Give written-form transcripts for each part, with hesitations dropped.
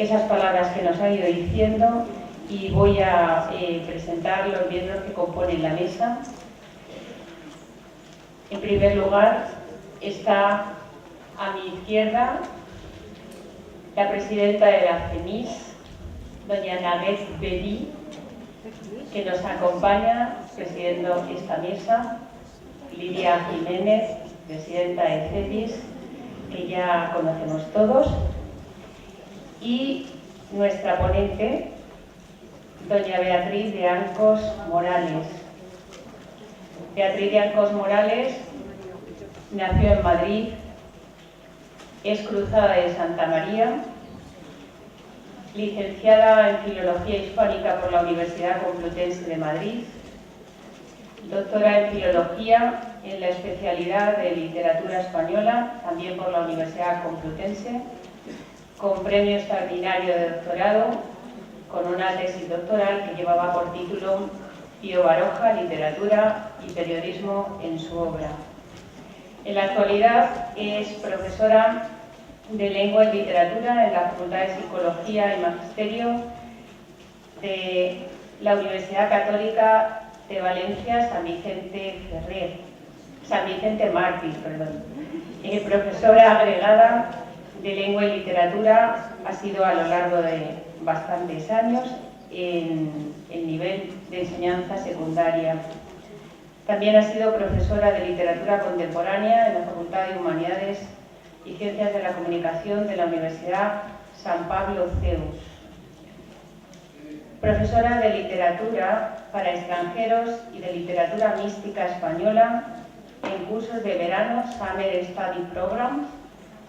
esas palabras que nos ha ido diciendo y voy a presentar los miembros que componen la mesa. En primer lugar, está a mi izquierda la presidenta de la CEMIS, doña Naguet Bedi, que nos acompaña presidiendo esta mesa, Lidia Jiménez, presidenta de CEDIS, que ya conocemos todos, y nuestra ponente, doña Beatriz de Arcos Morales. Beatriz de Arcos Morales nació en Madrid, es cruzada de Santa María, licenciada en Filología Hispánica por la Universidad Complutense de Madrid, doctora en Filología en la especialidad de Literatura Española, también por la Universidad Complutense, con premio extraordinario de doctorado, con una tesis doctoral que llevaba por título Pío Baroja, Literatura y Periodismo en su obra. En la actualidad es profesora de Lengua y Literatura en la Facultad de Psicología y Magisterio de la Universidad Católica de Valencia, San Vicente Mártir, profesora agregada de Lengua y Literatura, ha sido a lo largo de bastantes años en el nivel de enseñanza secundaria. También ha sido profesora de Literatura Contemporánea en la Facultad de Humanidades y Ciencias de la Comunicación de la Universidad San Pablo CEUS. Profesora de Literatura para extranjeros y de Literatura mística española en cursos de verano Summer Study Program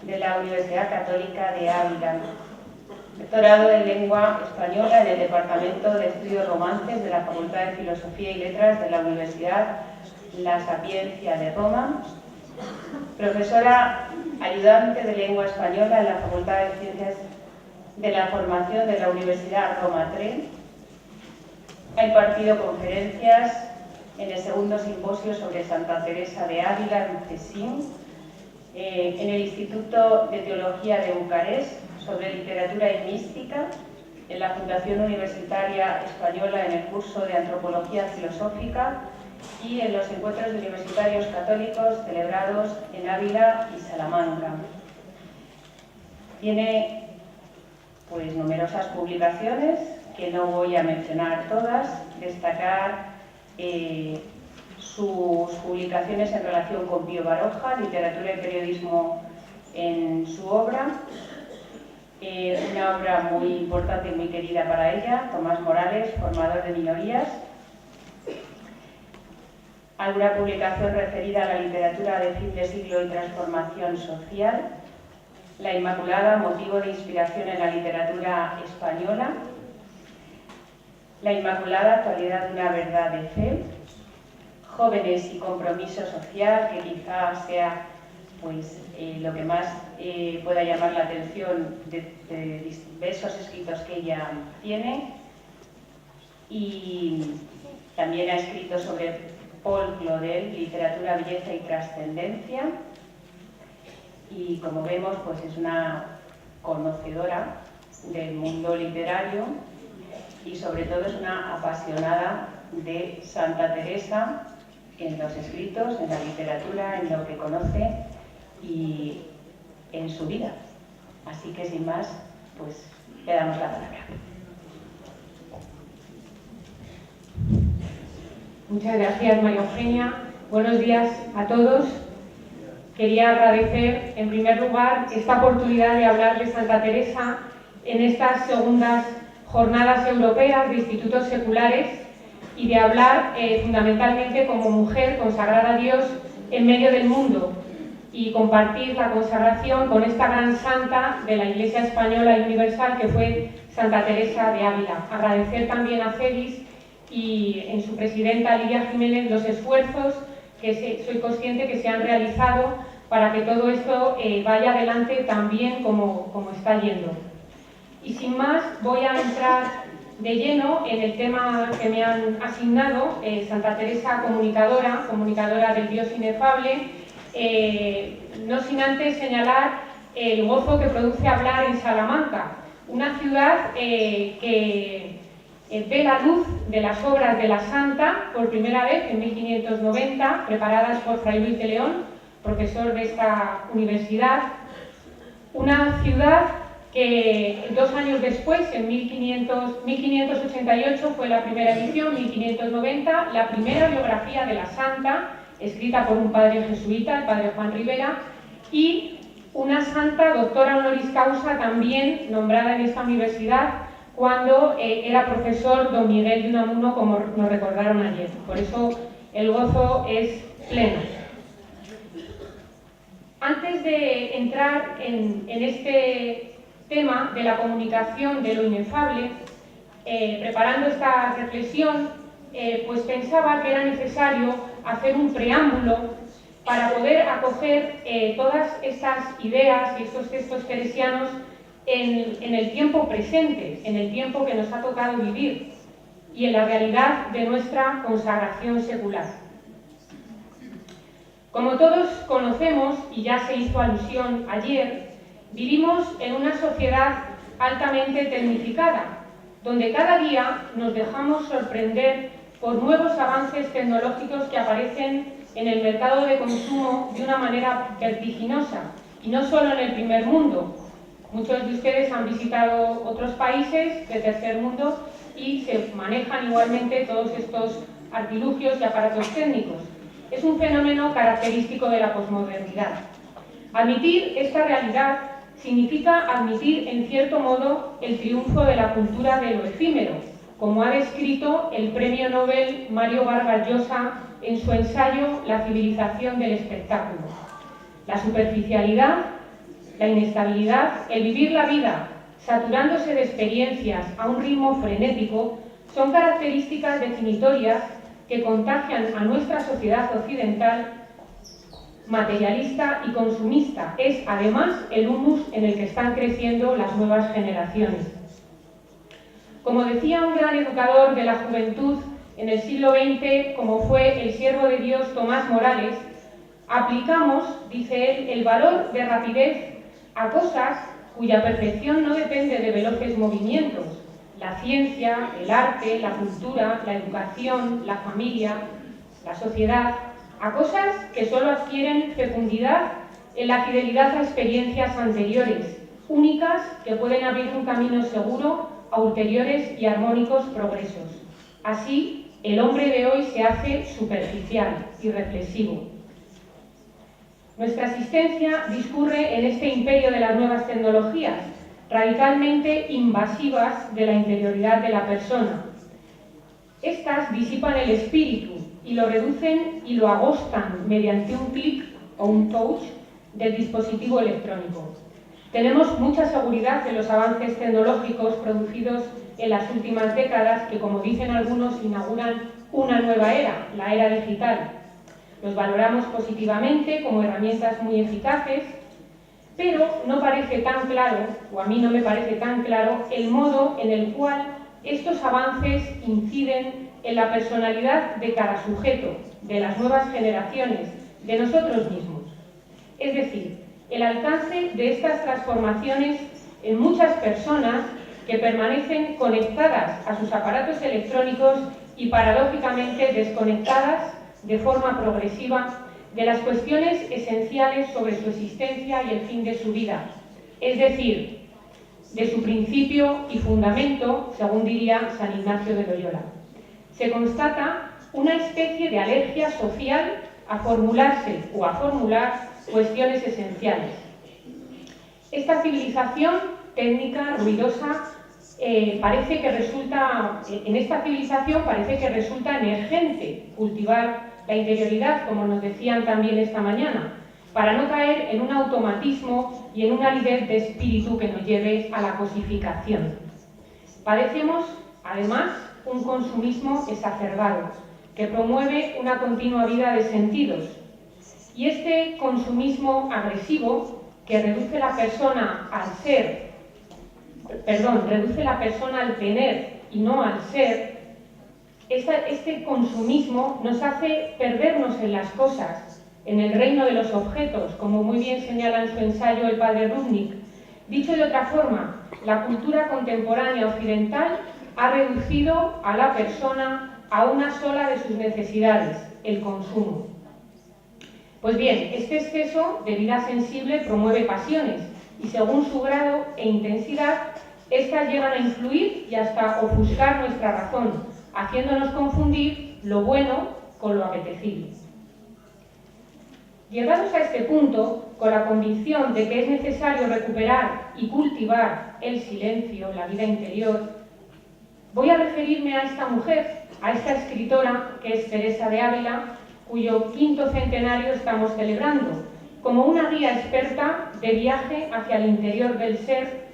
de la Universidad Católica de Ávila. Doctorado en Lengua Española en el Departamento de Estudios Romances de la Facultad de Filosofía y Letras de la Universidad La Sapienza de Roma. Profesora ayudante de Lengua Española en la Facultad de Ciencias de la Formación de la Universidad Roma III. Ha impartido conferencias en el segundo simposio sobre Santa Teresa de Ávila en Tessin, en el Instituto de Teología de Bucarest sobre literatura y mística, en la Fundación Universitaria Española en el curso de Antropología Filosófica y en los encuentros universitarios católicos celebrados en Ávila y Salamanca. Tiene pues numerosas publicaciones que no voy a mencionar todas, destacar sus publicaciones en relación con Pío Baroja, literatura y periodismo en su obra, una obra muy importante y muy querida para ella, Tomás Morales, formador de minorías, alguna publicación referida a la literatura de fin de siglo y transformación social, La Inmaculada, motivo de inspiración en la literatura española, La Inmaculada, actualidad de una verdad de fe, Jóvenes y compromiso social, que quizá sea pues, lo que más pueda llamar la atención de diversos escritos que ella tiene, y también ha escrito sobre Paul Claudel, literatura, belleza y trascendencia, y como vemos pues es una conocedora del mundo literario y sobre todo es una apasionada de Santa Teresa en los escritos, en la literatura, en lo que conoce y en su vida. Así que sin más, pues le damos la palabra. Muchas gracias, María Eugenia. Buenos días a todos. Quería agradecer, en primer lugar, esta oportunidad de hablar de Santa Teresa en estas segundas jornadas europeas de institutos seculares y de hablar fundamentalmente como mujer consagrada a Dios en medio del mundo y compartir la consagración con esta gran santa de la Iglesia Española y Universal que fue Santa Teresa de Ávila. Agradecer también a CEDIS y en su presidenta Lidia Jiménez los esfuerzos que soy consciente que se han realizado para que todo esto vaya adelante tan bien como está yendo. Y sin más, voy a entrar de lleno en el tema que me han asignado, Santa Teresa comunicadora del Dios inefable, no sin antes señalar el gozo que produce hablar en Salamanca, una ciudad que ve la luz de las obras de la Santa por primera vez en 1590, preparadas por Fray Luis de León, profesor de esta universidad. Una ciudad que 2 años después, en 1588, fue la primera edición, 1590, la primera biografía de la Santa, escrita por un padre jesuita, el padre Juan Rivera, y una santa doctora honoris causa también nombrada en esta universidad cuando era profesor don Miguel de Unamuno, como nos recordaron ayer. Por eso el gozo es pleno. Antes de entrar en este tema de la comunicación de lo inefable, preparando esta reflexión, pues pensaba que era necesario hacer un preámbulo para poder acoger todas estas ideas y estos textos teresianos en el tiempo presente, en el tiempo que nos ha tocado vivir y en la realidad de nuestra consagración secular. Como todos conocemos, y ya se hizo alusión ayer, vivimos en una sociedad altamente tecnificada, donde cada día nos dejamos sorprender por nuevos avances tecnológicos que aparecen en el mercado de consumo de una manera vertiginosa, y no solo en el primer mundo. Muchos de ustedes han visitado otros países del tercer mundo y se manejan igualmente todos estos artilugios y aparatos técnicos. Es un fenómeno característico de la posmodernidad. Admitir esta realidad significa admitir, en cierto modo, el triunfo de la cultura de lo efímero, como ha descrito el premio Nobel Mario Vargas Llosa en su ensayo La civilización del espectáculo. La superficialidad, la inestabilidad, el vivir la vida saturándose de experiencias a un ritmo frenético son características definitorias que contagian a nuestra sociedad occidental materialista y consumista. Es, además, el humus en el que están creciendo las nuevas generaciones. Como decía un gran educador de la juventud en el siglo XX, como fue el siervo de Dios Tomás Morales, aplicamos, dice él, el valor de rapidez a cosas cuya perfección no depende de veloces movimientos: la ciencia, el arte, la cultura, la educación, la familia, la sociedad, a cosas que solo adquieren fecundidad en la fidelidad a experiencias anteriores, únicas, que pueden abrir un camino seguro a ulteriores y armónicos progresos. Así, el hombre de hoy se hace superficial y reflexivo. Nuestra existencia discurre en este imperio de las nuevas tecnologías, radicalmente invasivas de la interioridad de la persona. Estas disipan el espíritu y lo reducen y lo agostan mediante un clic o un touch del dispositivo electrónico. Tenemos mucha seguridad en los avances tecnológicos producidos en las últimas décadas que, como dicen algunos, inauguran una nueva era, la era digital. Los valoramos positivamente como herramientas muy eficaces, pero no parece tan claro, o a mí no me parece tan claro, el modo en el cual estos avances inciden en la personalidad de cada sujeto, de las nuevas generaciones, de nosotros mismos. Es decir, el alcance de estas transformaciones en muchas personas que permanecen conectadas a sus aparatos electrónicos y paradójicamente desconectadas de forma progresiva de las cuestiones esenciales sobre su existencia y el fin de su vida, es decir, de su principio y fundamento, según diría San Ignacio de Loyola. Se constata una especie de alergia social a formularse o a formular cuestiones esenciales. Esta civilización técnica, ruidosa, parece que resulta emergente cultivar la interioridad, como nos decían también esta mañana, para no caer en un automatismo y en una aridez de espíritu que nos lleve a la cosificación. Padecemos, además, un consumismo exacerbado, que promueve una continua vida de sentidos. Y este consumismo agresivo, que reduce la persona al tener y no al ser, este consumismo nos hace perdernos en las cosas, en el reino de los objetos, como muy bien señala en su ensayo el padre Rudnick. Dicho de otra forma, la cultura contemporánea occidental ha reducido a la persona a una sola de sus necesidades, el consumo. Pues bien, este exceso de vida sensible promueve pasiones y según su grado e intensidad, estas llegan a influir y hasta ofuscar nuestra razón, haciéndonos confundir lo bueno con lo apetecible. Llegados a este punto, con la convicción de que es necesario recuperar y cultivar el silencio, la vida interior, voy a referirme a esta mujer, a esta escritora que es Teresa de Ávila, cuyo 5º centenario estamos celebrando, como una guía experta de viaje hacia el interior del ser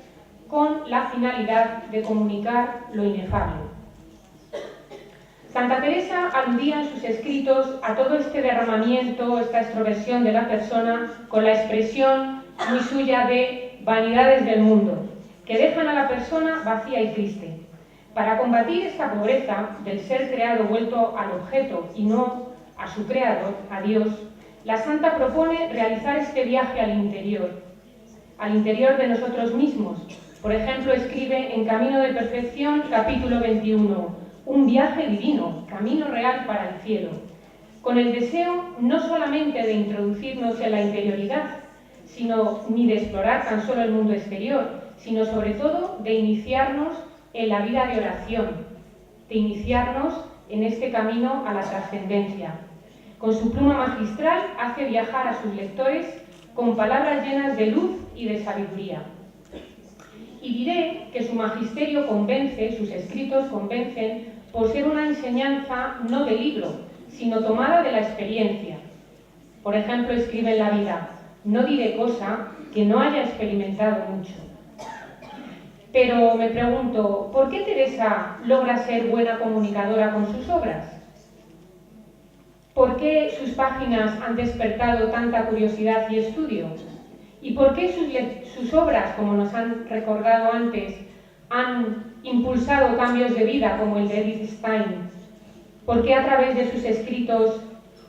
con la finalidad de comunicar lo inefable. Santa Teresa aludía en sus escritos a todo este derramamiento, esta extroversión de la persona, con la expresión muy suya de vanidades del mundo, que dejan a la persona vacía y triste. Para combatir esta pobreza del ser creado vuelto al objeto y no a su creador, a Dios, la Santa propone realizar este viaje al interior de nosotros mismos. Por ejemplo, escribe en Camino de Perfección, capítulo 21, un viaje divino, camino real para el cielo, con el deseo no solamente de introducirnos en la interioridad, ni de explorar tan solo el mundo exterior, sino sobre todo de iniciarnos en la vida de oración, de iniciarnos en este camino a la trascendencia. Con su pluma magistral hace viajar a sus lectores con palabras llenas de luz y de sabiduría. Y diré que su magisterio convence, sus escritos convencen, por ser una enseñanza no de libro, sino tomada de la experiencia. Por ejemplo, escribe en La Vida: no diré cosa que no haya experimentado mucho. Pero me pregunto, ¿por qué Teresa logra ser buena comunicadora con sus obras? ¿Por qué sus páginas han despertado tanta curiosidad y estudio? ¿Y por qué sus obras, como nos han recordado antes, han impulsado cambios de vida como el de Edith Stein? ¿Por qué a través de sus escritos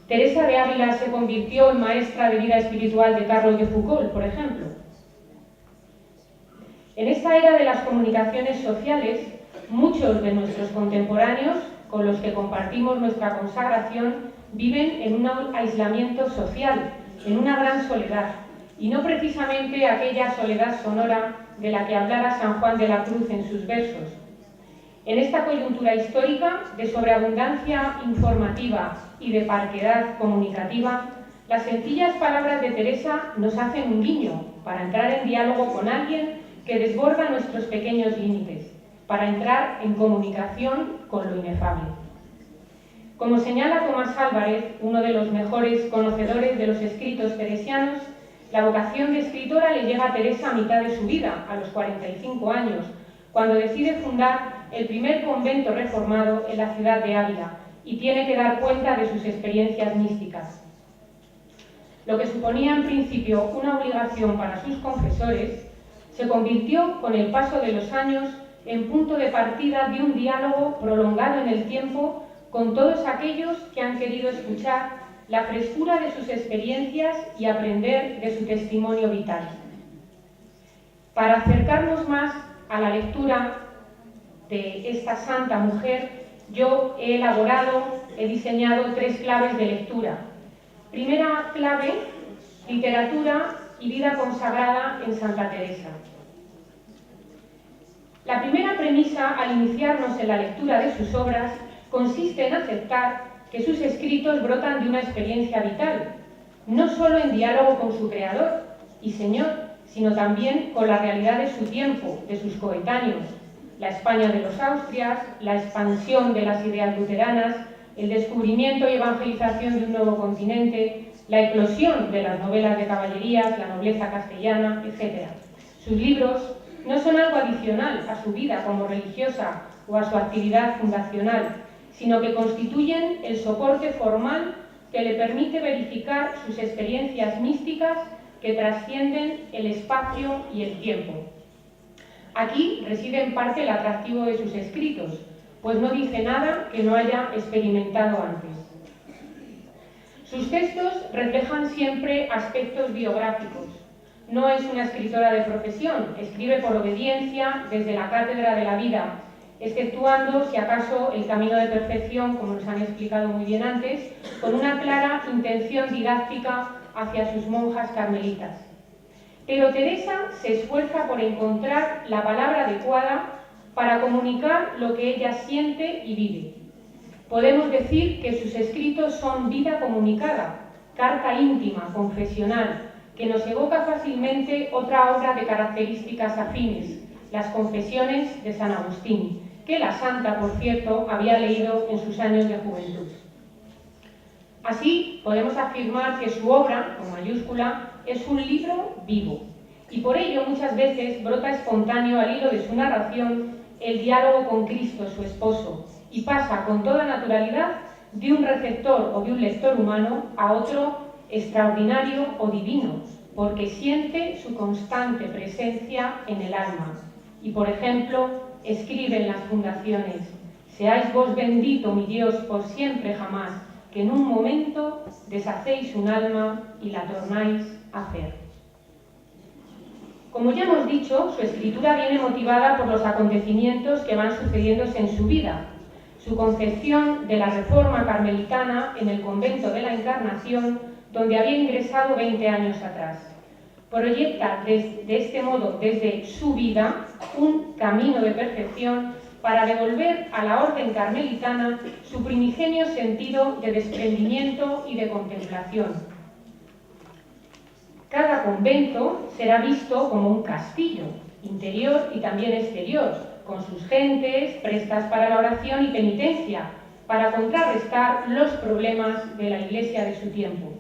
Teresa de Ávila se convirtió en maestra de vida espiritual de Carlos de Foucault, por ejemplo? En esta era de las comunicaciones sociales, muchos de nuestros contemporáneos, con los que compartimos nuestra consagración, viven en un aislamiento social, en una gran soledad, y no precisamente aquella soledad sonora de la que hablara San Juan de la Cruz en sus versos. En esta coyuntura histórica de sobreabundancia informativa y de parquedad comunicativa, las sencillas palabras de Teresa nos hacen un guiño para entrar en diálogo con alguien que desborda nuestros pequeños límites, para entrar en comunicación con lo inefable. Como señala Tomás Álvarez, uno de los mejores conocedores de los escritos teresianos, la vocación de escritora le llega a Teresa a mitad de su vida, a los 45 años, cuando decide fundar el primer convento reformado en la ciudad de Ávila y tiene que dar cuenta de sus experiencias místicas. Lo que suponía en principio una obligación para sus confesores, se convirtió con el paso de los años en punto de partida de un diálogo prolongado en el tiempo con todos aquellos que han querido escuchar la frescura de sus experiencias y aprender de su testimonio vital. Para acercarnos más a la lectura de esta santa mujer, yo he diseñado 3 claves de lectura. Primera clave, literatura y vida consagrada en Santa Teresa. La primera premisa al iniciarnos en la lectura de sus obras consiste en aceptar que sus escritos brotan de una experiencia vital, no solo en diálogo con su creador y Señor, sino también con la realidad de su tiempo, de sus coetáneos, la España de los Austrias, la expansión de las ideas luteranas, el descubrimiento y evangelización de un nuevo continente, la eclosión de las novelas de caballerías, la nobleza castellana, etc. Sus libros no son algo adicional a su vida como religiosa o a su actividad fundacional, sino que constituyen el soporte formal que le permite verificar sus experiencias místicas que trascienden el espacio y el tiempo. Aquí reside en parte el atractivo de sus escritos, pues no dice nada que no haya experimentado antes. Sus textos reflejan siempre aspectos biográficos, no es una escritora de profesión, escribe por obediencia desde la cátedra de la vida, exceptuando, si acaso, el camino de perfección, como nos han explicado muy bien antes, con una clara intención didáctica hacia sus monjas carmelitas. Pero Teresa se esfuerza por encontrar la palabra adecuada para comunicar lo que ella siente y vive. Podemos decir que sus escritos son vida comunicada, carta íntima, confesional, que nos evoca fácilmente otra obra de características afines, las Confesiones de San Agustín, que la santa, por cierto, había leído en sus años de juventud. Así, podemos afirmar que su obra, con mayúscula, es un libro vivo, y por ello muchas veces brota espontáneo al hilo de su narración el diálogo con Cristo, su esposo, y pasa con toda naturalidad de un receptor o de un lector humano a otro extraordinario o divino, porque siente su constante presencia en el alma. Y, por ejemplo, escribe en las fundaciones: «Seáis vos bendito, mi Dios, por siempre jamás, que en un momento deshacéis un alma y la tornáis a hacer». Como ya hemos dicho, su escritura viene motivada por los acontecimientos que van sucediéndose en su vida. Su concepción de la reforma carmelitana en el convento de la Encarnación, donde había ingresado 20 años atrás. Proyecta de este modo desde su vida un camino de perfección para devolver a la orden carmelitana su primigenio sentido de desprendimiento y de contemplación. Cada convento será visto como un castillo, interior y también exterior, con sus gentes prestas para la oración y penitencia, para contrarrestar los problemas de la Iglesia de su tiempo.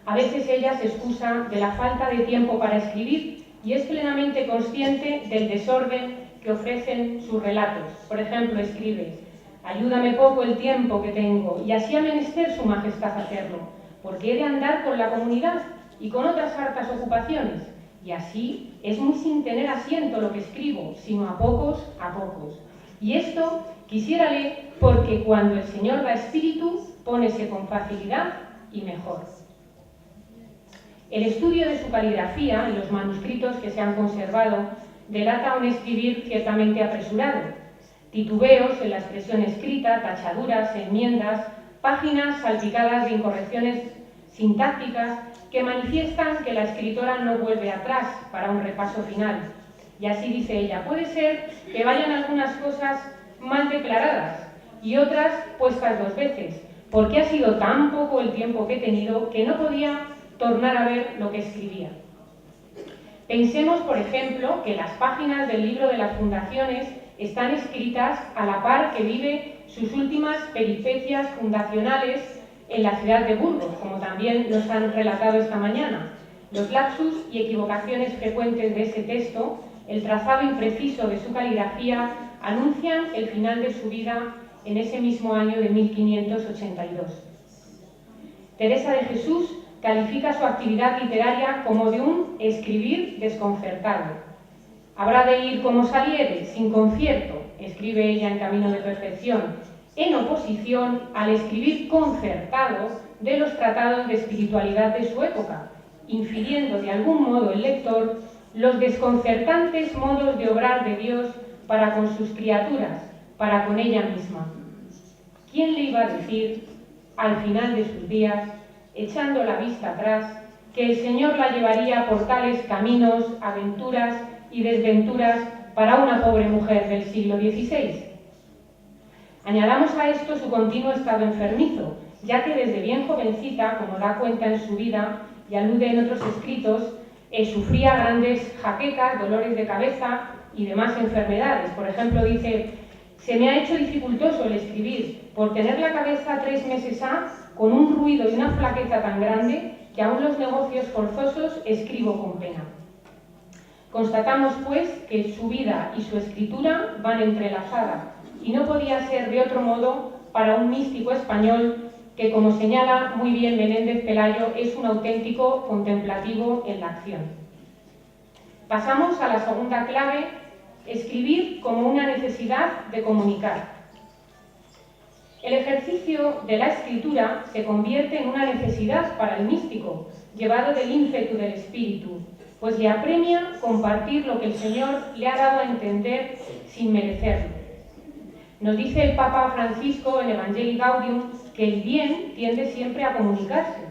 A veces ella se excusa de la falta de tiempo para escribir y es plenamente consciente del desorden que ofrecen sus relatos. Por ejemplo, escribe: «Ayúdame poco el tiempo que tengo, y así ha menester su majestad hacerlo, porque he de andar con la comunidad y con otras hartas ocupaciones, y así es muy sin tener asiento lo que escribo, sino a pocos, y esto quisiérale, porque cuando el Señor da espíritu, pónese con facilidad y mejor». El estudio de su caligrafía en los manuscritos que se han conservado delata un escribir ciertamente apresurado, titubeos en la expresión escrita, tachaduras, enmiendas, páginas salpicadas de incorrecciones sintácticas que manifiestan que la escritora no vuelve atrás para un repaso final. Y así dice ella: «Puede ser que vayan algunas cosas mal declaradas y otras puestas 2 veces, porque ha sido tan poco el tiempo que he tenido que no podía tornar a ver lo que escribía». Pensemos, por ejemplo, que las páginas del libro de las fundaciones están escritas a la par que vive sus últimas peripecias fundacionales en la ciudad de Burgos, como también nos han relatado esta mañana. Los lapsus y equivocaciones frecuentes de ese texto, el trazado impreciso de su caligrafía, anuncian el final de su vida en ese mismo año de 1582. Teresa de Jesús califica su actividad literaria como de un escribir desconcertado. «Habrá de ir como saliere, sin concierto», escribe ella en Camino de Perfección, en oposición al escribir concertado de los tratados de espiritualidad de su época, infiriendo de algún modo el lector los desconcertantes modos de obrar de Dios para con sus criaturas, para con ella misma. ¿Quién le iba a decir, al final de sus días, echando la vista atrás, que el Señor la llevaría por tales caminos, aventuras y desventuras para una pobre mujer del siglo XVI? Añadamos a esto su continuo estado enfermizo, ya que desde bien jovencita, como da cuenta en su vida y alude en otros escritos, sufría grandes jaquecas, dolores de cabeza y demás enfermedades. Por ejemplo, dice: «Se me ha hecho dificultoso el escribir, por tener la cabeza 3 meses con un ruido y una flaqueza tan grande que aún los negocios forzosos escribo con pena». Constatamos, pues, que su vida y su escritura van entrelazadas, y no podía ser de otro modo para un místico español que, como señala muy bien Menéndez Pelayo, es un auténtico contemplativo en la acción. Pasamos a la segunda clave: escribir como una necesidad de comunicar. El ejercicio de la escritura se convierte en una necesidad para el místico, llevado del ímpetu del espíritu, pues le apremia compartir lo que el Señor le ha dado a entender sin merecerlo. Nos dice el Papa Francisco en Evangelii Gaudium que el bien tiende siempre a comunicarse.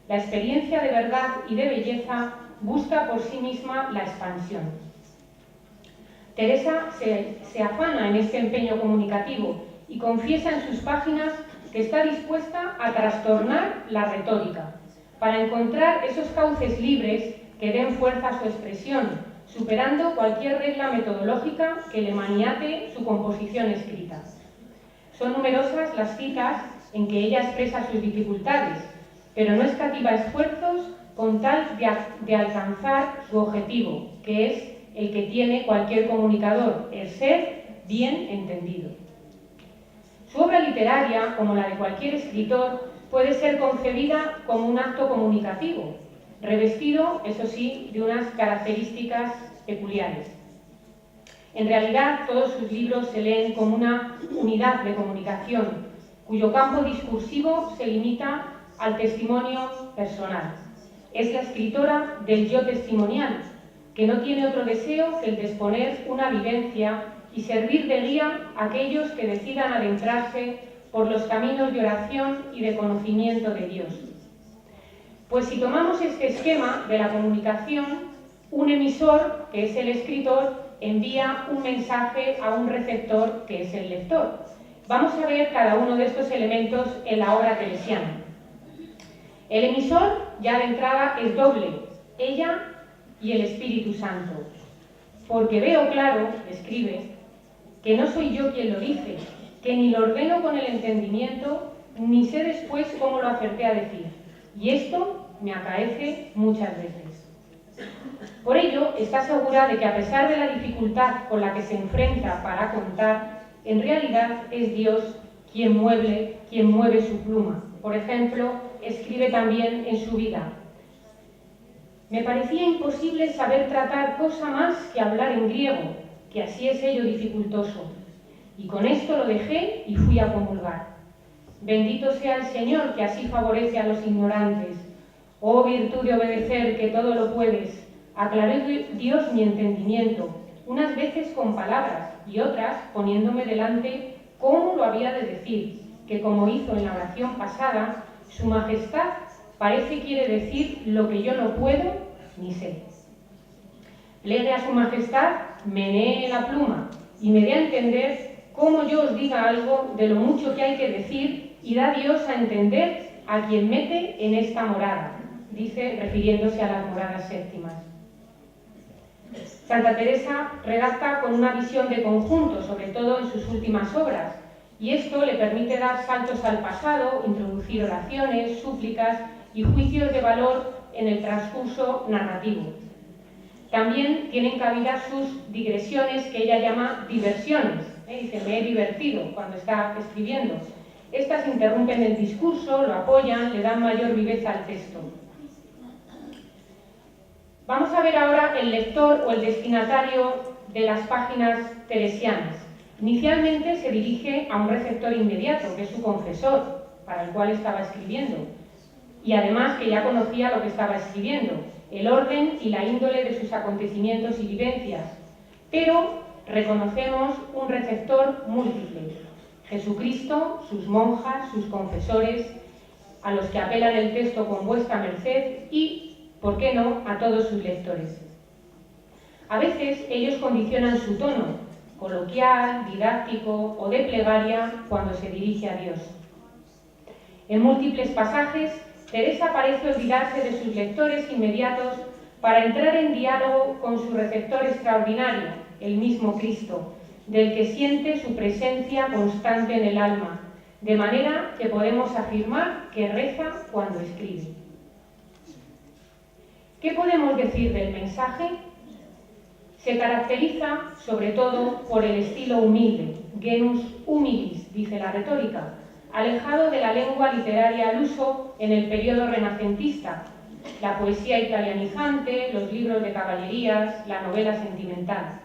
La experiencia de verdad y de belleza busca por sí misma la expansión. Teresa se afana en este empeño comunicativo y confiesa en sus páginas que está dispuesta a trastornar la retórica para encontrar esos cauces libres que den fuerza a su expresión, superando cualquier regla metodológica que le maniate su composición escrita. Son numerosas las citas en que ella expresa sus dificultades, pero no escatima esfuerzos con tal de alcanzar su objetivo, que es el que tiene cualquier comunicador, el ser bien entendido. Su obra literaria, como la de cualquier escritor, puede ser concebida como un acto comunicativo, revestido, eso sí, de unas características peculiares. En realidad, todos sus libros se leen como una unidad de comunicación, cuyo campo discursivo se limita al testimonio personal. Es la escritora del yo testimonial, que no tiene otro deseo que el de exponer una vivencia y servir de guía a aquellos que decidan adentrarse por los caminos de oración y de conocimiento de Dios. Pues si tomamos este esquema de la comunicación, un emisor, que es el escritor, envía un mensaje a un receptor, que es el lector. Vamos a ver cada uno de estos elementos en la obra teresiana. El emisor, ya de entrada, es doble, ella y el Espíritu Santo. Porque veo claro, escribe, que no soy yo quien lo dice, que ni lo ordeno con el entendimiento, ni sé después cómo lo acerté a decir. Y esto me acaece muchas veces. Por ello, está segura de que a pesar de la dificultad con la que se enfrenta para contar, en realidad es Dios quien mueve su pluma. Por ejemplo, escribe también en su vida: me parecía imposible saber tratar cosa más que hablar en griego, que así es ello dificultoso. Y con esto lo dejé y fui a comulgar. Bendito sea el Señor que así favorece a los ignorantes. Oh virtud de obedecer, que todo lo puedes. Aclaró Dios mi entendimiento, unas veces con palabras y otras poniéndome delante cómo lo había de decir, que como hizo en la oración pasada, su majestad parece quiere decir lo que yo no puedo ni sé. Plegue a su majestad, menee la pluma y me dé a entender cómo yo os diga algo de lo mucho que hay que decir, y da Dios a entender a quien mete en esta morada, dice refiriéndose a las moradas séptimas. Santa Teresa redacta con una visión de conjunto, sobre todo en sus últimas obras, y esto le permite dar saltos al pasado, introducir oraciones, súplicas y juicios de valor en el transcurso narrativo. También tienen cabida sus digresiones, que ella llama diversiones. Dice, me he divertido cuando está escribiendo. Estas interrumpen el discurso, lo apoyan, le dan mayor viveza al texto. Vamos a ver ahora el lector o el destinatario de las páginas teresianas. Inicialmente se dirige a un receptor inmediato, que es su confesor, para el cual estaba escribiendo, y además que ya conocía lo que estaba escribiendo, el orden y la índole de sus acontecimientos y vivencias. Pero reconocemos un receptor múltiple: Jesucristo, sus monjas, sus confesores, a los que apelan el texto con vuestra merced y, ¿por qué no?, a todos sus lectores. A veces ellos condicionan su tono, coloquial, didáctico o de plegaria, cuando se dirige a Dios. En múltiples pasajes, Teresa parece olvidarse de sus lectores inmediatos para entrar en diálogo con su receptor extraordinario, el mismo Cristo, del que siente su presencia constante en el alma, de manera que podemos afirmar que reza cuando escribe. ¿Qué podemos decir del mensaje? Se caracteriza sobre todo por el estilo humilde, genus humilis, dice la retórica, alejado de la lengua literaria al uso en el periodo renacentista, la poesía italianizante, los libros de caballerías, la novela sentimental.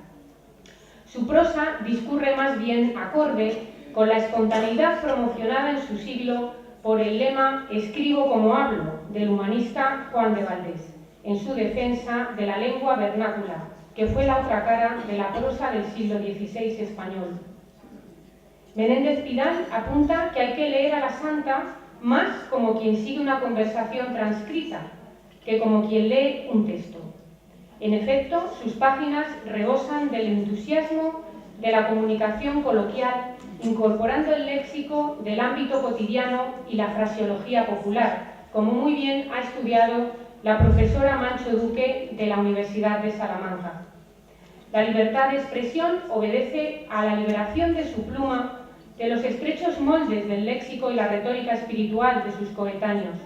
Su prosa discurre más bien acorde con la espontaneidad promocionada en su siglo por el lema «Escribo como hablo» del humanista Juan de Valdés, en su defensa de la lengua vernácula, que fue la otra cara de la prosa del siglo XVI español. Menéndez Pidal apunta que hay que leer a la santa más como quien sigue una conversación transcrita que como quien lee un texto. En efecto, sus páginas rebosan del entusiasmo de la comunicación coloquial, incorporando el léxico del ámbito cotidiano y la fraseología popular, como muy bien ha estudiado la profesora Mancho Duque de la Universidad de Salamanca. La libertad de expresión obedece a la liberación de su pluma de los estrechos moldes del léxico y la retórica espiritual de sus coetáneos.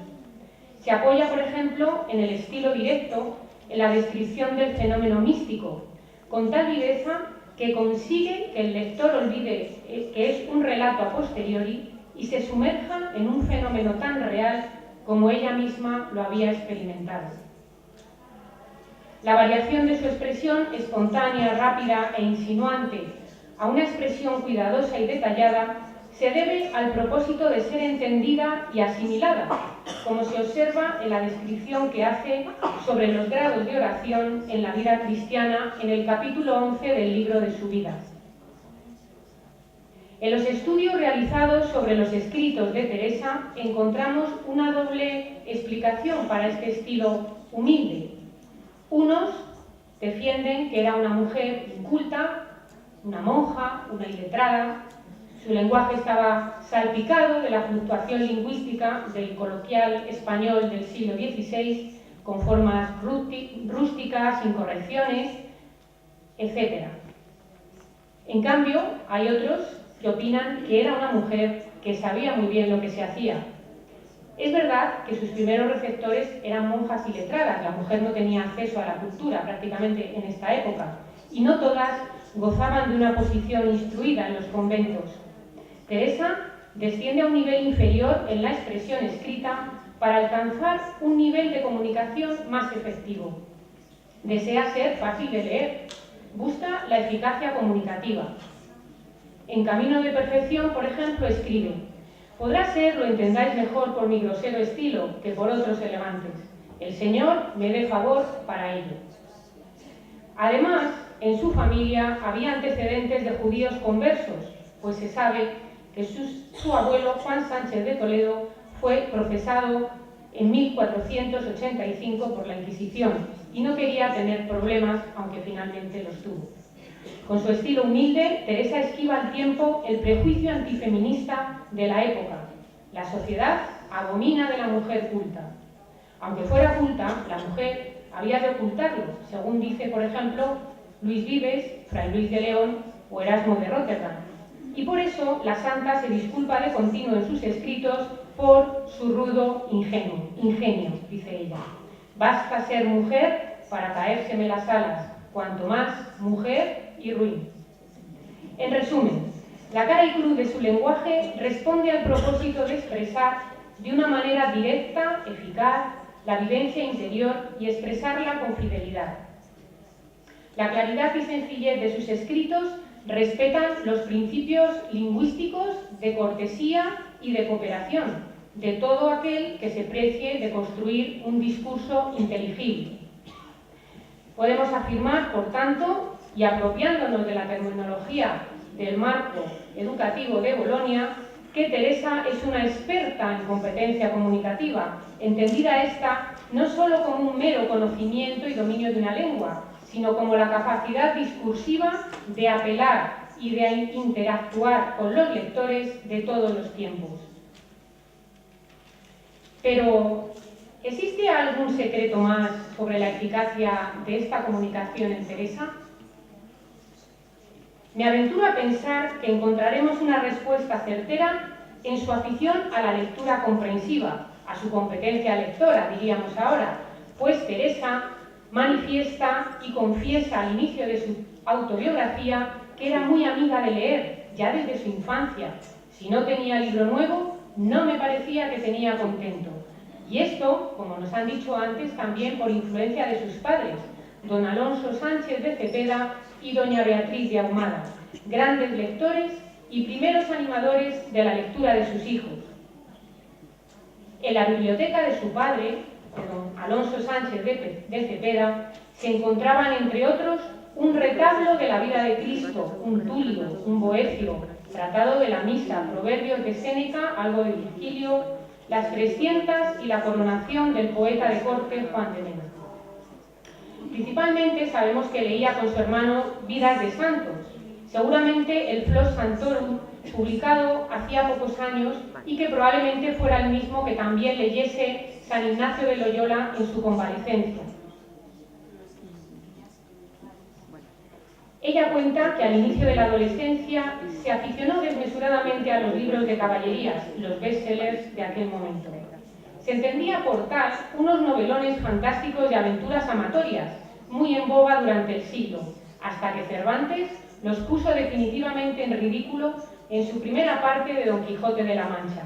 Se apoya, por ejemplo, en el estilo directo, en la descripción del fenómeno místico, con tal viveza que consigue que el lector olvide que es un relato a posteriori y se sumerja en un fenómeno tan real como ella misma lo había experimentado. La variación de su expresión, espontánea, rápida e insinuante, a una expresión cuidadosa y detallada, se debe al propósito de ser entendida y asimilada, como se observa en la descripción que hace sobre los grados de oración en la vida cristiana en el capítulo 11 del libro de su vida. En los estudios realizados sobre los escritos de Teresa encontramos una doble explicación para este estilo humilde. Unos defienden que era una mujer inculta, una monja, una iletrada. Su lenguaje estaba salpicado de la fluctuación lingüística del coloquial español del siglo XVI, con formas rústicas, incorrecciones, etc. En cambio, hay otros que opinan que era una mujer que sabía muy bien lo que se hacía. Es verdad que sus primeros receptores eran monjas iletradas, la mujer no tenía acceso a la cultura prácticamente en esta época, y no todas gozaban de una posición instruida en los conventos. Teresa desciende a un nivel inferior en la expresión escrita para alcanzar un nivel de comunicación más efectivo. Desea ser fácil de leer, busca la eficacia comunicativa. En Camino de Perfección, por ejemplo, escribe: «Podrá ser lo entendáis mejor por mi grosero estilo que por otros elegantes. El Señor me dé favor para ello». Además, en su familia había antecedentes de judíos conversos, pues se sabe que su abuelo, Juan Sánchez de Toledo, fue procesado en 1485 por la Inquisición y no quería tener problemas, aunque finalmente los tuvo. Con su estilo humilde, Teresa esquiva al tiempo el prejuicio antifeminista de la época. La sociedad abomina de la mujer culta. Aunque fuera culta, la mujer había de ocultarlo, según dice, por ejemplo, Luis Vives, Fray Luis de León o Erasmo de Róterdam. Y por eso la santa se disculpa de continuo en sus escritos por su rudo ingenio, dice ella. «Basta ser mujer para caérseme las alas, cuanto más mujer y ruin». En resumen, la cara y cruz de su lenguaje responde al propósito de expresar de una manera directa, eficaz, la vivencia interior y expresarla con fidelidad. La claridad y sencillez de sus escritos respetan los principios lingüísticos de cortesía y de cooperación de todo aquel que se precie de construir un discurso inteligible. Podemos afirmar, por tanto, y apropiándonos de la terminología del marco educativo de Bolonia, que Teresa es una experta en competencia comunicativa, entendida esta no solo como un mero conocimiento y dominio de una lengua, sino como la capacidad discursiva de apelar y de interactuar con los lectores de todos los tiempos. Pero, ¿existe algún secreto más sobre la eficacia de esta comunicación en Teresa? Me aventuro a pensar que encontraremos una respuesta certera en su afición a la lectura comprensiva, a su competencia lectora, diríamos ahora, pues Teresa manifiesta y confiesa al inicio de su autobiografía que era muy amiga de leer, ya desde su infancia. Si no tenía libro nuevo, no me parecía que tenía contento. Y esto, como nos han dicho antes, también por influencia de sus padres, don Alonso Sánchez de Cepeda y doña Beatriz de Ahumada, grandes lectores y primeros animadores de la lectura de sus hijos. En la biblioteca de su padre, de don Alonso Sánchez de Cepeda, se encontraban, entre otros, un retablo de la vida de Cristo, un Tulio, un Boecio, tratado de la Misa, proverbios de Séneca, algo de Virgilio, las 300 y la coronación del poeta de corte Juan de Mena. Principalmente sabemos que leía con su hermano Vidas de Santos, seguramente el Flos Santorum, publicado hacía pocos años y que probablemente fuera el mismo que también leyese San Ignacio de Loyola en su convalecencia. Ella cuenta que al inicio de la adolescencia se aficionó desmesuradamente a los libros de caballerías, los bestsellers de aquel momento. Se entendía por tal unos novelones fantásticos de aventuras amatorias, muy en boga durante el siglo, hasta que Cervantes los puso definitivamente en ridículo en su primera parte de Don Quijote de la Mancha.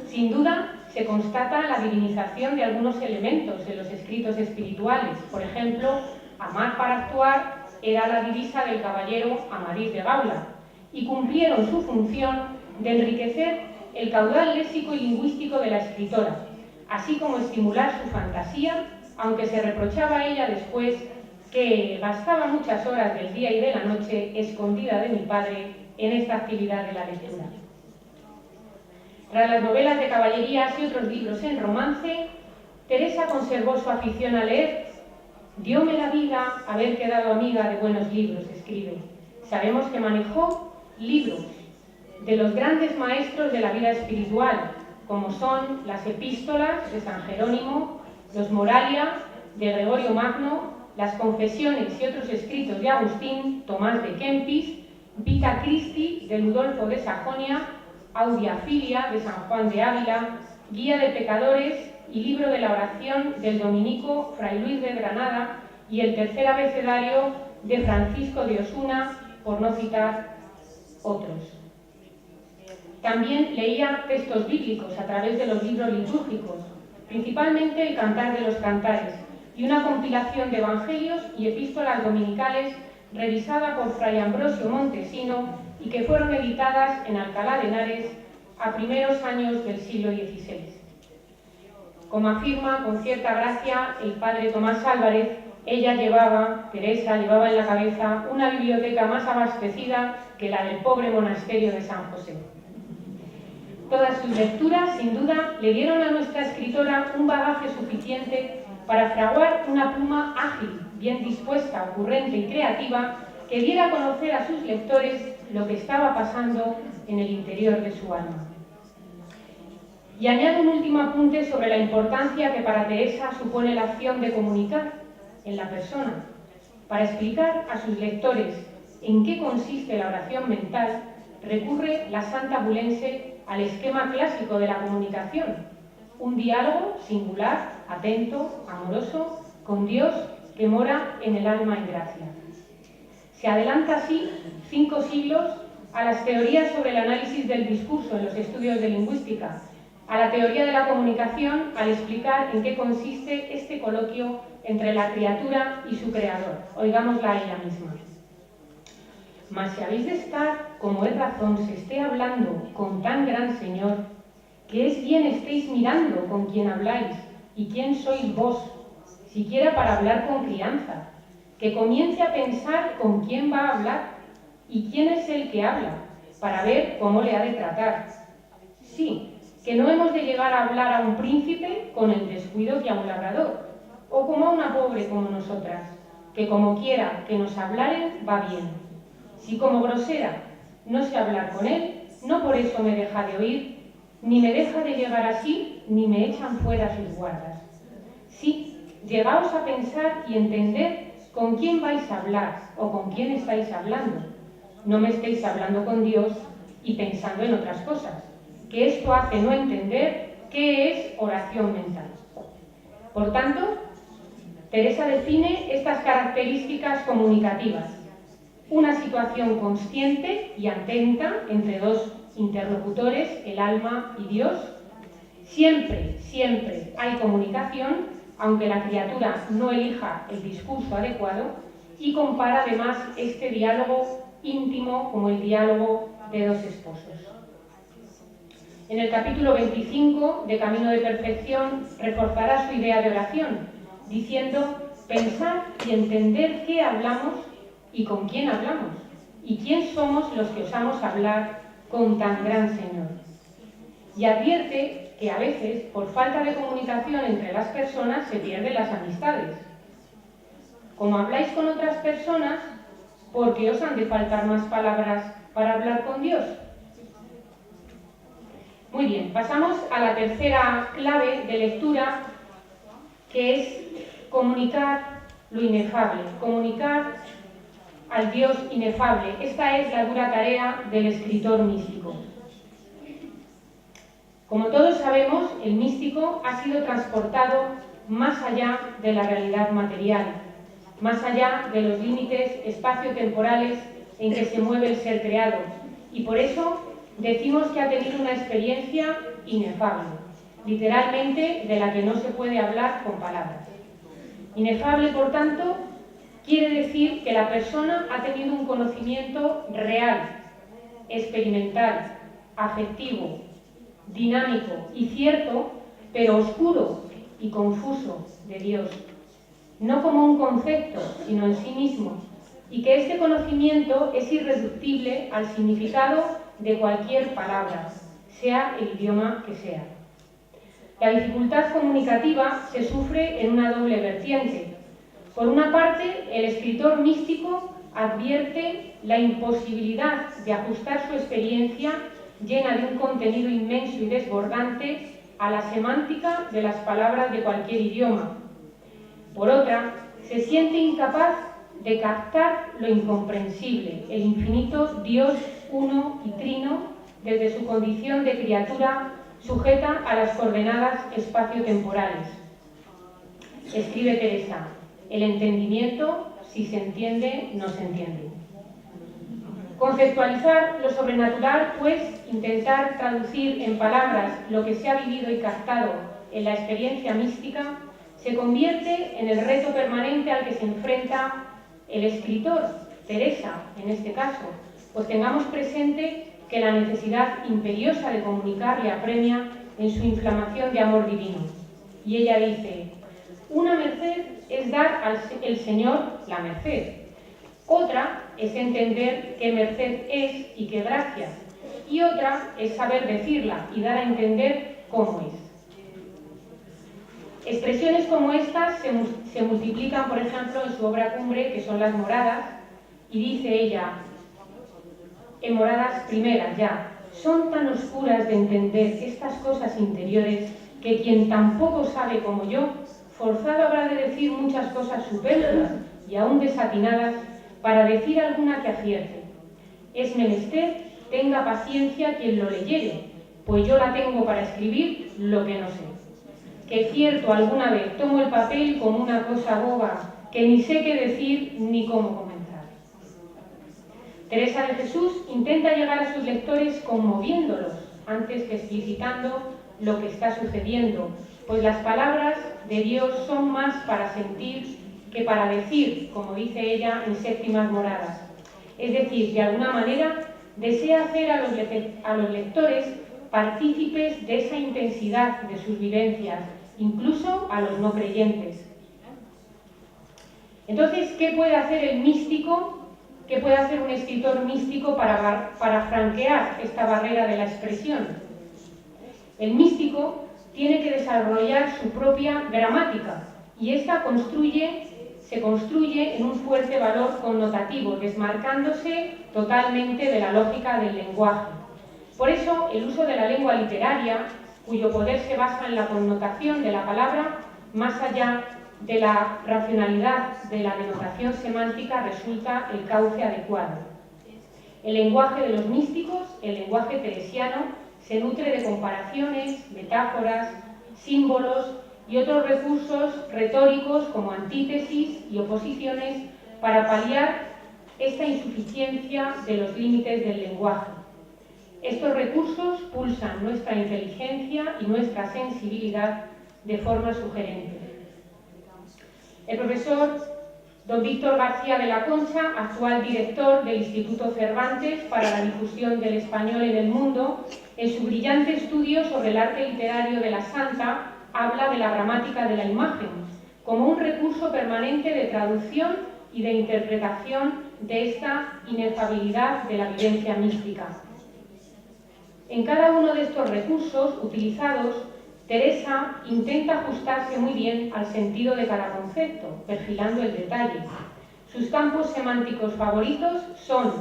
Sin duda, se constata la divinización de algunos elementos en los escritos espirituales. Por ejemplo, amar para actuar era la divisa del caballero Amadís de Gaula, y cumplieron su función de enriquecer el caudal léxico y lingüístico de la escritora, así como estimular su fantasía, aunque se reprochaba a ella después que gastaba muchas horas del día y de la noche escondida de mi padre en esta actividad de la lectura. Tras las novelas de caballerías y otros libros en romance, Teresa conservó su afición a leer. Dióme la vida haber quedado amiga de buenos libros, escribe. Sabemos que manejó libros de los grandes maestros de la vida espiritual, como son las epístolas de San Jerónimo, los Moralia de Gregorio Magno, las confesiones y otros escritos de Agustín, Tomás de Kempis, Vita Christi de Ludolfo de Sajonia, Audia Filia de San Juan de Ávila, Guía de Pecadores y Libro de la Oración del dominico Fray Luis de Granada y el tercer abecedario de Francisco de Osuna, por no citar otros. También leía textos bíblicos a través de los libros litúrgicos, principalmente el Cantar de los Cantares, y una compilación de evangelios y epístolas dominicales revisada por Fray Ambrosio Montesino y que fueron editadas en Alcalá de Henares a primeros años del siglo XVI. Como afirma con cierta gracia el padre Tomás Álvarez, Teresa llevaba en la cabeza una biblioteca más abastecida que la del pobre monasterio de San José. Todas sus lecturas, sin duda, le dieron a nuestra escritora un bagaje suficiente para fraguar una pluma ágil, bien dispuesta, ocurrente y creativa, que diera a conocer a sus lectores lo que estaba pasando en el interior de su alma. Y añado un último apunte sobre la importancia que para Teresa supone la acción de comunicar en la persona. Para explicar a sus lectores en qué consiste la oración mental, recurre la santa abulense al esquema clásico de la comunicación: un diálogo singular, atento, amoroso, con Dios que mora en el alma en gracia. Se adelanta así 5 siglos a las teorías sobre el análisis del discurso en los estudios de lingüística, a la teoría de la comunicación al explicar en qué consiste este coloquio entre la criatura y su creador. Oigámosla a ella misma. Mas si habéis de estar, como es razón, se esté hablando con tan gran Señor, que es bien estéis mirando con quien habláis y quién sois vos, siquiera para hablar con crianza, que comience a pensar con quién va a hablar y quién es el que habla, para ver cómo le ha de tratar. Sí, que no hemos de llegar a hablar a un príncipe con el descuido que a un labrador, o como a una pobre como nosotras, que como quiera que nos hablaren va bien. Si como grosera no sé hablar con él, no por eso me deja de oír, ni me deja de llegar así, ni me echan fuera sus guardas. Sí, llegaos a pensar y entender con quién vais a hablar o con quién estáis hablando. No me estéis hablando con Dios y pensando en otras cosas, que esto hace no entender qué es oración mental. Por tanto, Teresa define estas características comunicativas: una situación consciente y atenta entre dos interlocutores, el alma y Dios. Siempre, siempre hay comunicación, aunque la criatura no elija el discurso adecuado, y compara además este diálogo íntimo como el diálogo de dos esposos. En el capítulo 25 de Camino de Perfección reforzará su idea de oración, diciendo: pensar y entender qué hablamos y con quién hablamos, y quién somos los que osamos hablar con tan gran Señor. Y advierte que a veces, por falta de comunicación entre las personas, se pierden las amistades. Como habláis con otras personas, ¿por qué os han de faltar más palabras para hablar con Dios? Muy bien, pasamos a la tercera clave de lectura, que es comunicar lo inefable, comunicar al Dios inefable. Esta es la dura tarea del escritor místico. Como todos sabemos, el místico ha sido transportado más allá de la realidad material, más allá de los límites espaciotemporales en que se mueve el ser creado, y por eso decimos que ha tenido una experiencia inefable, literalmente de la que no se puede hablar con palabras. Inefable, por tanto, quiere decir que la persona ha tenido un conocimiento real, experimental, afectivo, dinámico y cierto, pero oscuro y confuso de Dios, no como un concepto, sino en sí mismo, y que este conocimiento es irreductible al significado de cualquier palabra, sea el idioma que sea. La dificultad comunicativa se sufre en una doble vertiente. Por una parte, el escritor místico advierte la imposibilidad de ajustar su experiencia llena de un contenido inmenso y desbordante a la semántica de las palabras de cualquier idioma. Por otra, se siente incapaz de captar lo incomprensible, el infinito Dios uno y trino, desde su condición de criatura sujeta a las coordenadas espaciotemporales. Escribe Teresa: el entendimiento, si se entiende, no se entiende. Conceptualizar lo sobrenatural, pues, intentar traducir en palabras lo que se ha vivido y captado en la experiencia mística, se convierte en el reto permanente al que se enfrenta el escritor, Teresa, en este caso, pues tengamos presente que la necesidad imperiosa de comunicar le apremia en su inflamación de amor divino. Y ella dice: una merced es dar al Señor la merced, otra es entender qué merced es y qué gracia, y otra es saber decirla y dar a entender cómo es. Expresiones como estas se multiplican, por ejemplo, en su obra cumbre, que son las moradas, y dice ella, en moradas primeras ya: son tan oscuras de entender estas cosas interiores que quien tampoco sabe como yo, forzado habrá de decir muchas cosas superfluas y aún desatinadas para decir alguna que acierte. Es menester tenga paciencia quien lo leyere, pues yo la tengo para escribir lo que no sé. Que cierto alguna vez tomo el papel como una cosa boba, que ni sé qué decir ni cómo comenzar. Teresa de Jesús intenta llegar a sus lectores conmoviéndolos antes que explicitando lo que está sucediendo, pues las palabras de Dios son más para sentir que para decir, como dice ella en Séptimas Moradas. Es decir, de alguna manera desea hacer a los lectores partícipes de esa intensidad de sus vivencias, incluso a los no creyentes. Entonces, ¿qué puede hacer el místico? ¿Qué puede hacer un escritor místico para franquear esta barrera de la expresión? El místico tiene que desarrollar su propia gramática, y esta se construye en un fuerte valor connotativo, desmarcándose totalmente de la lógica del lenguaje. Por eso, el uso de la lengua literaria, cuyo poder se basa en la connotación de la palabra, más allá de la racionalidad de la denotación semántica, resulta el cauce adecuado. El lenguaje de los místicos, el lenguaje teresiano, se nutre de comparaciones, metáforas, símbolos y otros recursos retóricos como antítesis y oposiciones para paliar esta insuficiencia de los límites del lenguaje. Estos recursos pulsan nuestra inteligencia y nuestra sensibilidad de forma sugerente. El profesor Don Víctor García de la Concha, actual director del Instituto Cervantes para la difusión del español en el mundo, en su brillante estudio sobre el arte literario de la Santa, habla de la gramática de la imagen, como un recurso permanente de traducción y de interpretación de esta inefabilidad de la vivencia mística. En cada uno de estos recursos utilizados, Teresa intenta ajustarse muy bien al sentido de cada concepto, perfilando el detalle. Sus campos semánticos favoritos son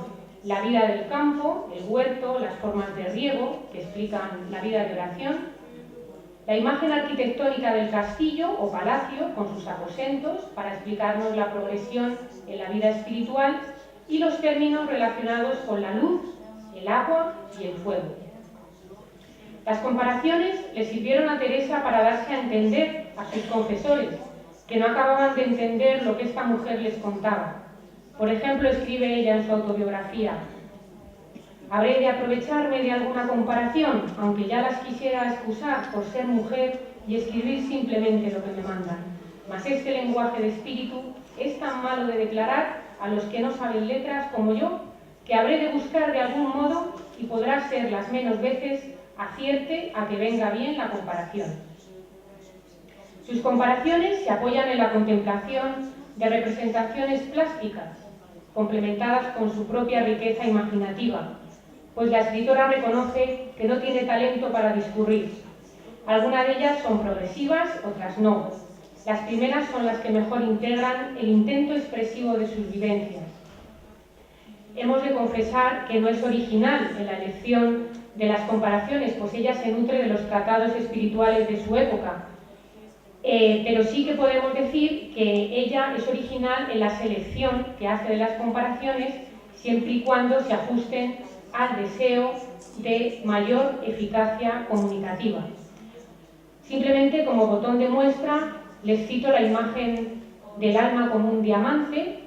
la vida del campo, el huerto, las formas de riego, que explican la vida de oración, la imagen arquitectónica del castillo o palacio con sus aposentos para explicarnos la progresión en la vida espiritual y los términos relacionados con la luz, el agua y el fuego. Las comparaciones le sirvieron a Teresa para darse a entender a sus confesores, que no acababan de entender lo que esta mujer les contaba. Por ejemplo, escribe ella en su autobiografía: «Habré de aprovecharme de alguna comparación, aunque ya las quisiera excusar por ser mujer y escribir simplemente lo que me mandan. Mas este lenguaje de espíritu es tan malo de declarar a los que no saben letras como yo, que habré de buscar de algún modo y podrá ser las menos veces acierte a que venga bien la comparación». Sus comparaciones se apoyan en la contemplación de representaciones plásticas, complementadas con su propia riqueza imaginativa, pues la escritora reconoce que no tiene talento para discurrir. Algunas de ellas son progresivas, otras no. Las primeras son las que mejor integran el intento expresivo de sus vivencias. Hemos de confesar que no es original en la elección de las comparaciones, pues ella se nutre de los tratados espirituales de su época, pero sí que podemos decir que ella es original en la selección que hace de las comparaciones, siempre y cuando se ajusten al deseo de mayor eficacia comunicativa. Simplemente como botón de muestra les cito la imagen del alma como un diamante,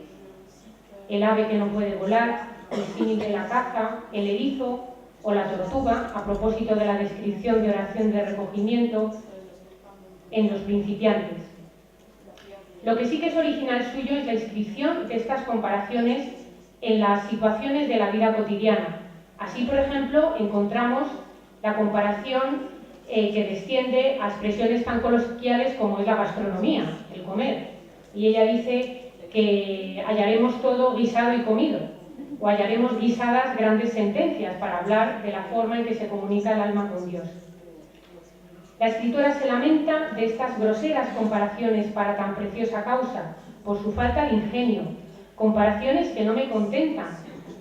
el ave que no puede volar, el símil de la caza, el erizo o la tortuga, a propósito de la descripción de oración de recogimiento en los principiantes. Lo que sí que es original suyo es la inscripción de estas comparaciones en las situaciones de la vida cotidiana. Así, por ejemplo, encontramos la comparación que desciende a expresiones tan coloquiales como es la gastronomía, el comer. Y ella dice que hallaremos todo guisado y comido, o hallaremos guisadas grandes sentencias para hablar de la forma en que se comunica el alma con Dios. La escritora se lamenta de estas groseras comparaciones para tan preciosa causa, por su falta de ingenio, comparaciones que no me contentan,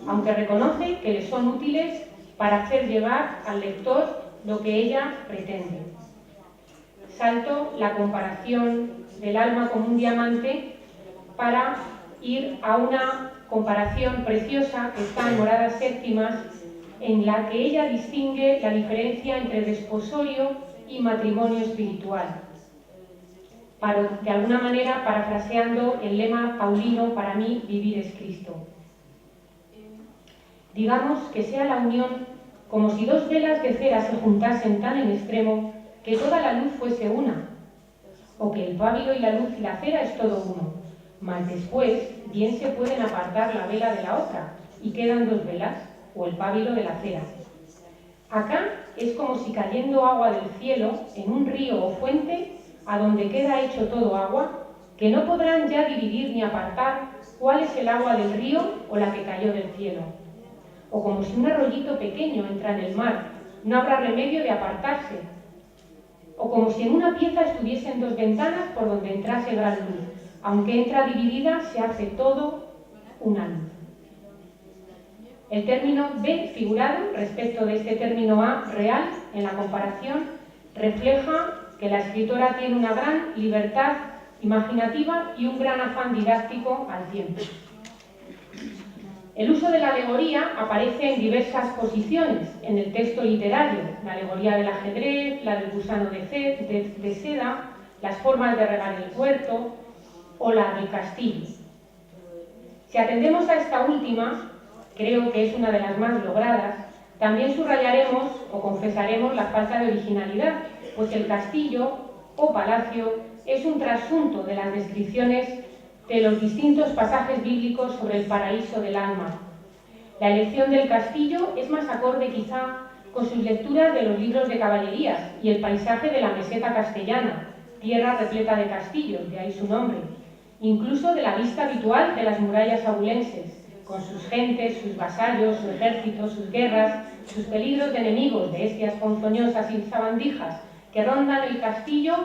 aunque reconoce que le son útiles para hacer llegar al lector lo que ella pretende. Salto la comparación del alma como un diamante para ir a una comparación preciosa que está en Moradas Séptimas, en la que ella distingue la diferencia entre desposorio y matrimonio espiritual. De alguna manera, parafraseando el lema paulino, para mí vivir es Cristo. Digamos que sea la unión como si dos velas de cera se juntasen tan en extremo que toda la luz fuese una, o que el pábilo y la luz y la cera es todo uno, mas después bien se pueden apartar la vela de la otra y quedan dos velas, o el pábilo de la cera. Acá es como si cayendo agua del cielo en un río o fuente, a donde queda hecho todo agua, que no podrán ya dividir ni apartar cuál es el agua del río o la que cayó del cielo. O como si un arroyito pequeño entra en el mar, no habrá remedio de apartarse. O como si en una pieza estuviesen dos ventanas por donde entrase gran luz, aunque entra dividida, se hace todo una luz. El término B figurado respecto de este término A real en la comparación refleja que la escritora tiene una gran libertad imaginativa y un gran afán didáctico al tiempo. El uso de la alegoría aparece en diversas posiciones en el texto literario: la alegoría del ajedrez, la del gusano de seda, las formas de regar el huerto o la del castillo. Si atendemos a esta última, creo que es una de las más logradas, también subrayaremos o confesaremos la falta de originalidad, pues el castillo o palacio es un trasunto de las descripciones de los distintos pasajes bíblicos sobre el paraíso del alma. La elección del castillo es más acorde quizá con sus lecturas de los libros de caballerías y el paisaje de la meseta castellana, tierra repleta de castillos, de ahí su nombre, incluso de la vista habitual de las murallas abulenses, con sus gentes, sus vasallos, su ejército, sus guerras, sus peligros de enemigos, de bestias ponzoñosas y sabandijas, que rondan el castillo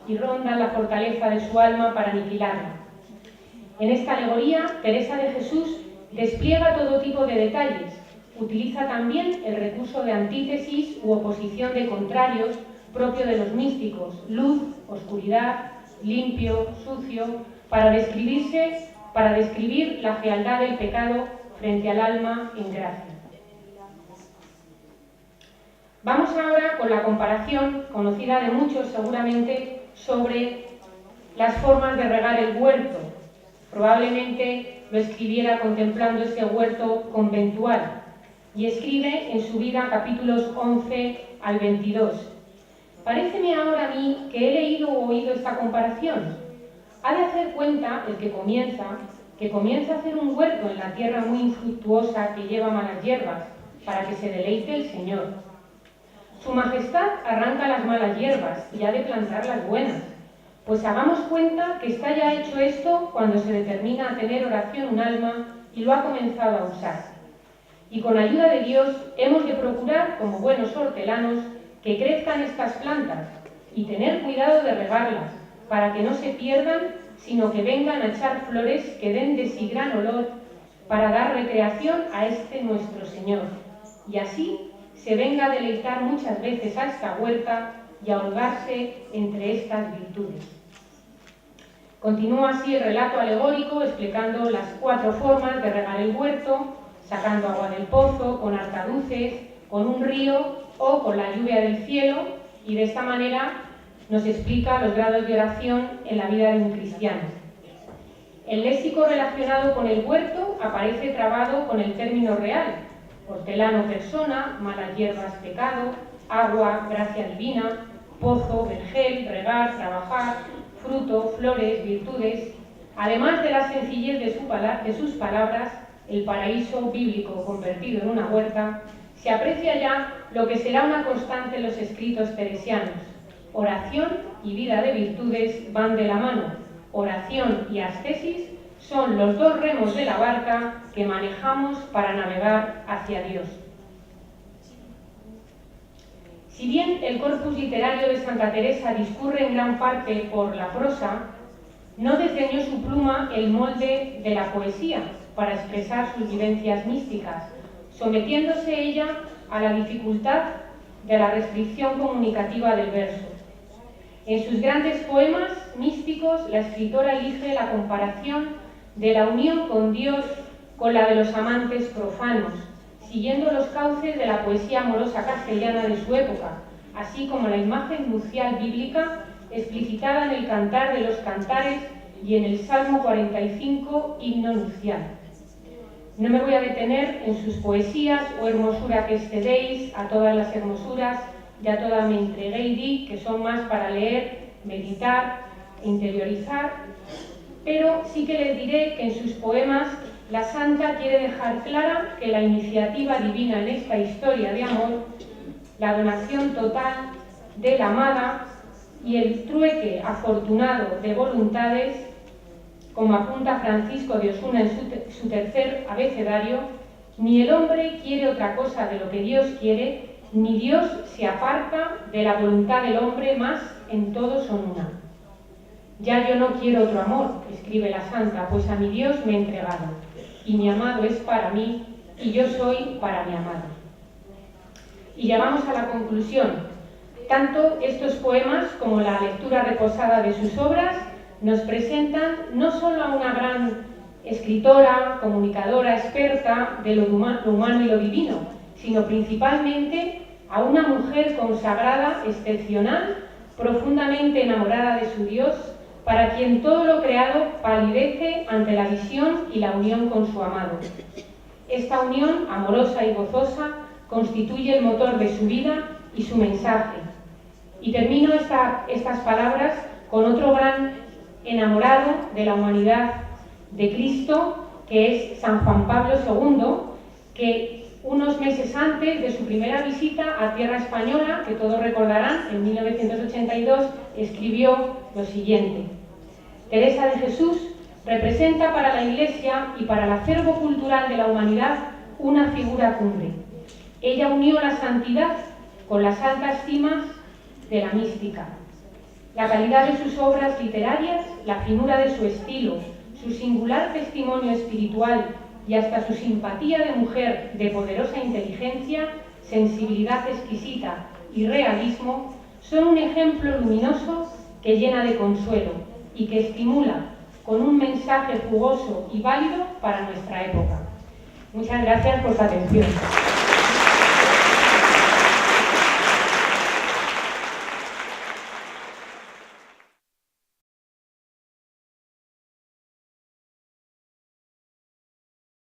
y rondan la fortaleza de su alma para aniquilarla. En esta alegoría, Teresa de Jesús despliega todo tipo de detalles, utiliza también el recurso de antítesis u oposición de contrarios propio de los místicos, luz, oscuridad, limpio, sucio, para describir la fealdad del pecado frente al alma en gracia. Vamos ahora con la comparación, conocida de muchos seguramente, sobre las formas de regar el huerto. Probablemente lo escribiera contemplando este huerto conventual y escribe en su vida capítulos 11 al 22. Paréceme ahora a mí que he leído o oído esta comparación. Ha de hacer cuenta el que comienza a hacer un huerto en la tierra muy infructuosa que lleva malas hierbas, para que se deleite el Señor. Su Majestad arranca las malas hierbas y ha de plantar las buenas. Pues hagamos cuenta que está ya hecho esto cuando se determina a tener oración un alma y lo ha comenzado a usar. Y con ayuda de Dios hemos de procurar, como buenos hortelanos, que crezcan estas plantas y tener cuidado de regarlas, para que no se pierdan, sino que vengan a echar flores que den de sí gran olor, para dar recreación a este nuestro Señor. Y así se venga a deleitar muchas veces a esta huerta y a holgarse entre estas virtudes. Continúa así el relato alegórico explicando las 4 formas de regar el huerto, sacando agua del pozo, con arcaduces, con un río o con la lluvia del cielo, y de esta manera nos explica los grados de oración en la vida de un cristiano. El léxico relacionado con el huerto aparece trabado con el término real: hortelano persona, malas hierbas pecado, agua gracia divina, pozo, vergel, regar, trabajar, fruto, flores, virtudes. Además de la sencillez de sus palabras, el paraíso bíblico convertido en una huerta, se aprecia ya lo que será una constante en los escritos teresianos. Oración y vida de virtudes van de la mano. Oración y ascesis son los 2 remos de la barca que manejamos para navegar hacia Dios. Si bien el corpus literario de Santa Teresa discurre en gran parte por la prosa, no desdeñó su pluma el molde de la poesía para expresar sus vivencias místicas, sometiéndose ella a la dificultad de la restricción comunicativa del verso. En sus grandes poemas místicos, la escritora elige la comparación de la unión con Dios con la de los amantes profanos, siguiendo los cauces de la poesía amorosa castellana de su época, así como la imagen nupcial bíblica explicitada en el Cantar de los Cantares y en el Salmo 45, himno nupcial. No me voy a detener en sus poesías: o hermosura que excedéis a todas las hermosuras, y a toda me entregué y di, que son más para leer, meditar, interiorizar, pero sí que les diré que en sus poemas la santa quiere dejar clara que la iniciativa divina en esta historia de amor, la donación total de la amada y el trueque afortunado de voluntades, como apunta Francisco de Osuna en su tercer abecedario, ni el hombre quiere otra cosa de lo que Dios quiere, ni Dios se aparta de la voluntad del hombre, más en todo son una. Ya yo no quiero otro amor, escribe la santa, pues a mi Dios me he entregado, y mi amado es para mí, y yo soy para mi amado. Y llegamos a la conclusión. Tanto estos poemas como la lectura reposada de sus obras nos presentan no solo a una gran escritora, comunicadora, experta de lo humano y lo divino, sino principalmente a una mujer consagrada, excepcional, profundamente enamorada de su Dios, para quien todo lo creado palidece ante la visión y la unión con su amado. Esta unión, amorosa y gozosa, constituye el motor de su vida y su mensaje. Y termino estas palabras con otro gran enamorado de la humanidad de Cristo, que es San Juan Pablo II, que unos meses antes de su primera visita a tierra española, que todos recordarán, en 1982, escribió lo siguiente: Teresa de Jesús representa para la Iglesia y para el acervo cultural de la humanidad una figura cumbre. Ella unió la santidad con las altas cimas de la mística. La calidad de sus obras literarias, la finura de su estilo, su singular testimonio espiritual y hasta su simpatía de mujer de poderosa inteligencia, sensibilidad exquisita y realismo son un ejemplo luminoso que llena de consuelo y que estimula con un mensaje jugoso y válido para nuestra época. Muchas gracias por su atención.